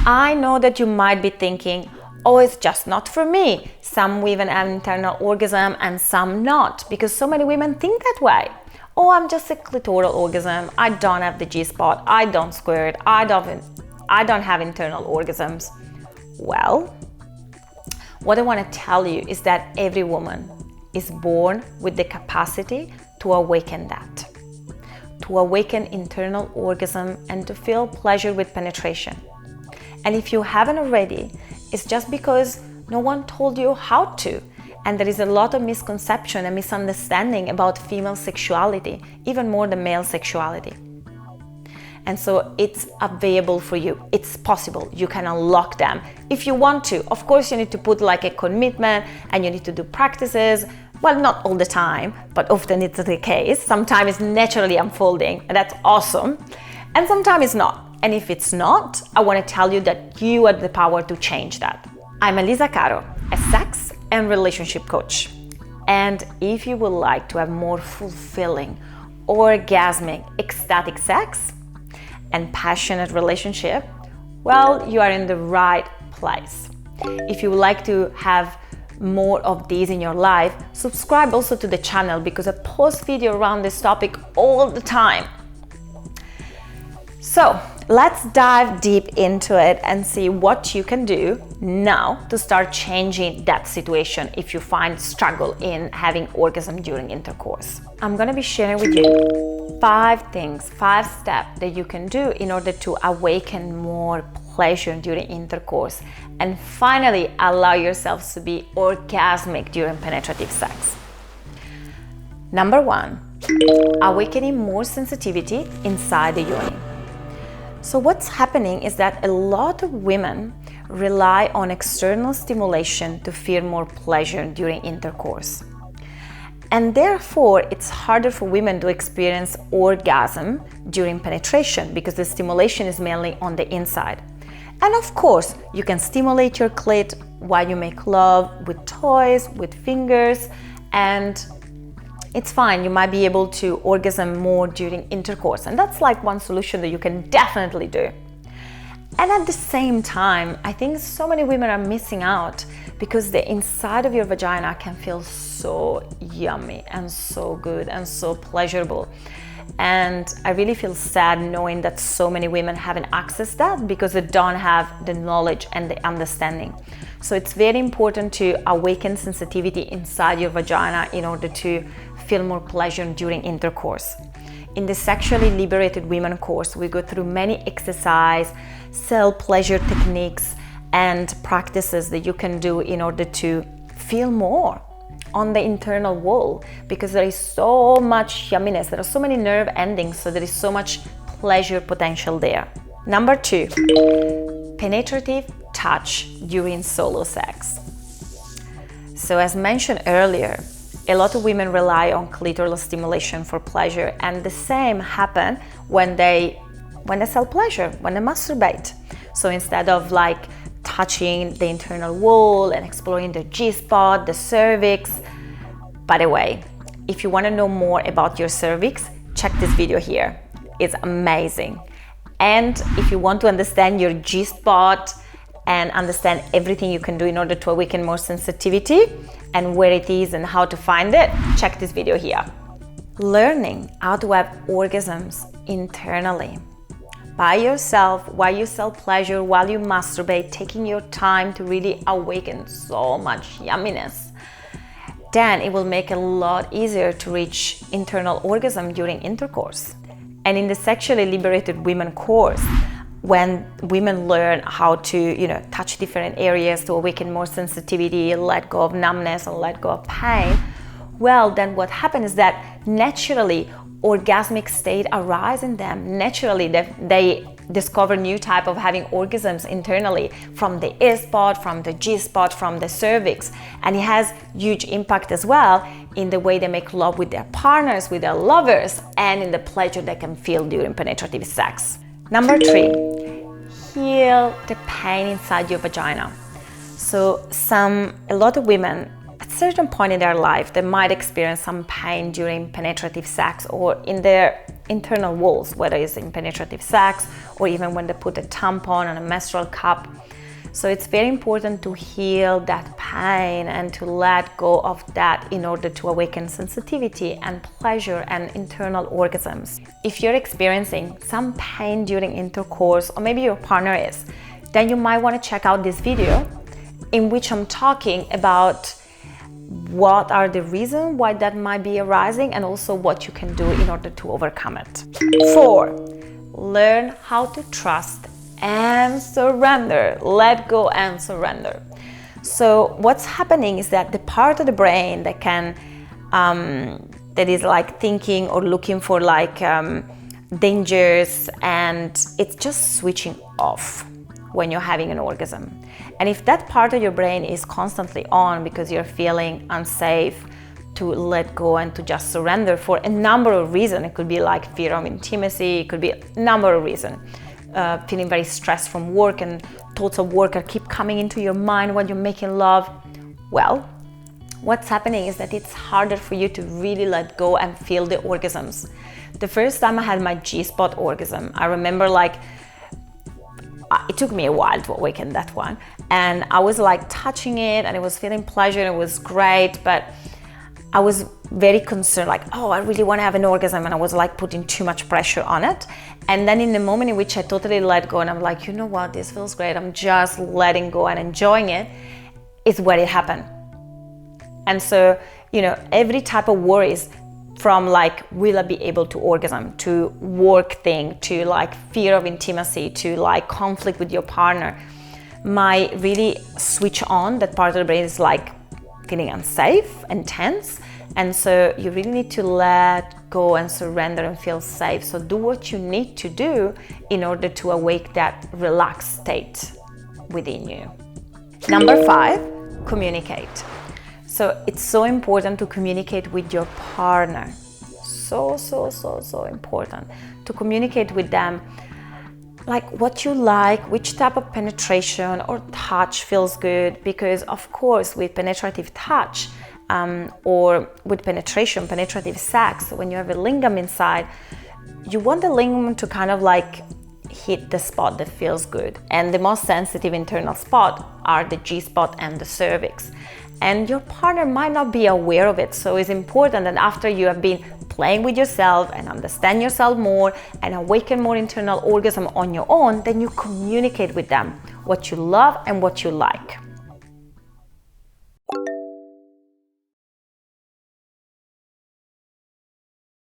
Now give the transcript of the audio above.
I know that you might be thinking, oh, it's just not for me. Some women have internal orgasm and some not, because so many women think that way. Oh, I'm just a clitoral orgasm. I don't have the G-spot. I don't squirt. I don't have internal orgasms. Well, what I want to tell you is that every woman is born with the capacity to awaken that, to awaken internal orgasm and to feel pleasure with penetration. And if you haven't already, it's just because no one told you how to. And there is a lot of misconception and misunderstanding about female sexuality, even more than male sexuality. And so it's available for you. It's possible. You can unlock them if you want to. Of course, you need to put like a commitment and you need to do practices. Well, not all the time, but often it's the case. Sometimes it's naturally unfolding, and that's awesome. And sometimes it's not. And if it's not, I want to tell you that you have the power to change that. I'm Elisa Caro, a sex and relationship coach. And if you would like to have more fulfilling, orgasmic, ecstatic sex and passionate relationship, well, you are in the right place. If you would like to have more of these in your life, subscribe also to the channel because I post video around this topic all the time. So let's dive deep into it and see what you can do now to start changing that situation if you find struggle in having orgasm during intercourse. I'm going to be sharing with you 5 steps that you can do in order to awaken more pleasure during intercourse and finally allow yourselves to be orgasmic during penetrative sex. Number 1, awakening more sensitivity inside the yoni. So what's happening is that a lot of women rely on external stimulation to feel more pleasure during intercourse. And therefore, it's harder for women to experience orgasm during penetration because the stimulation is mainly on the inside. And of course, you can stimulate your clit while you make love with toys, with fingers, and it's fine. You might be able to orgasm more during intercourse. And that's like one solution that you can definitely do. And at the same time, I think so many women are missing out because the inside of your vagina can feel so yummy and so good and so pleasurable. And I really feel sad knowing that so many women haven't accessed that because they don't have the knowledge and the understanding. So it's very important to awaken sensitivity inside your vagina in order to feel more pleasure during intercourse. In the Sexually Liberated Women course, we go through many exercise, self-pleasure techniques and practices that you can do in order to feel more on the internal wall, because there is so much yumminess, there are so many nerve endings, so there is so much pleasure potential there. Number 2, penetrative touch during solo sex. So as mentioned earlier, a lot of women rely on clitoral stimulation for pleasure, and the same happen when they self-pleasure, when they masturbate. So instead of like touching the internal wall and exploring the G-spot, the cervix. By the way, if you want to know more about your cervix, check this video here. It's amazing. And if you want to understand your G-spot and understand everything you can do in order to awaken more sensitivity and where it is and how to find it, check this video here. Learning how to have orgasms internally by yourself, while you self-pleasure, while you masturbate, taking your time to really awaken so much yumminess, then it will make it a lot easier to reach internal orgasm during intercourse. And in the Sexually Liberated Women course, when women learn how to, touch different areas to awaken more sensitivity, let go of numbness and let go of pain, well, then what happens is that naturally orgasmic state arise in them. Naturally, they discover new type of having orgasms internally from the E-spot, from the G-spot, from the cervix. And it has huge impact as well in the way they make love with their partners, with their lovers, and in the pleasure they can feel during penetrative sex. Number 3, heal the pain inside your vagina. So a lot of women at a certain point in their life, they might experience some pain during penetrative sex or in their internal walls, whether it's in penetrative sex or even when they put a tampon and a menstrual cup. So it's very important to heal that pain and to let go of that in order to awaken sensitivity and pleasure and internal orgasms. If you're experiencing some pain during intercourse, or maybe your partner is, then you might want to check out this video in which I'm talking about what are the reasons why that might be arising and also what you can do in order to overcome it. 4, learn how to trust and surrender. Let go and surrender. So what's happening is that the part of the brain that can that is like thinking or looking for like dangers, and it's just switching off when you're having an orgasm. And if that part of your brain is constantly on because you're feeling unsafe to let go and to just surrender for a number of reasons, it could be like fear of intimacy, it could be a number of reasons. Feeling very stressed from work and thoughts of work keep coming into your mind when you're making love. Well, what's happening is that it's harder for you to really let go and feel the orgasms. The first time I had my G-spot orgasm, I remember like it took me a while to awaken that one, and I was like touching it and it was feeling pleasure and it was great, but I was very concerned, like, oh, I really want to have an orgasm, and I was like putting too much pressure on it. And then in the moment in which I totally let go and I'm like, you know what, this feels great, I'm just letting go and enjoying it, is where it happened. And so, you know, every type of worries, from like, will I be able to orgasm, to work thing, to like fear of intimacy, to like conflict with your partner, might really switch on. That part of the brain is like feeling unsafe and tense. And so you really need to let go and surrender and feel safe. So do what you need to do in order to awake that relaxed state within you. Number 5, communicate. So it's so important to communicate with your partner. So important to communicate with them, like what you like, which type of penetration or touch feels good. Because of course with penetrative touch or with penetrative sex, when you have a lingam inside, you want the lingam to kind of like hit the spot that feels good. And the most sensitive internal spot are the G-spot and the cervix. And your partner might not be aware of it. So it's important that after you have been playing with yourself and understand yourself more and awaken more internal orgasm on your own, then you communicate with them what you love and what you like.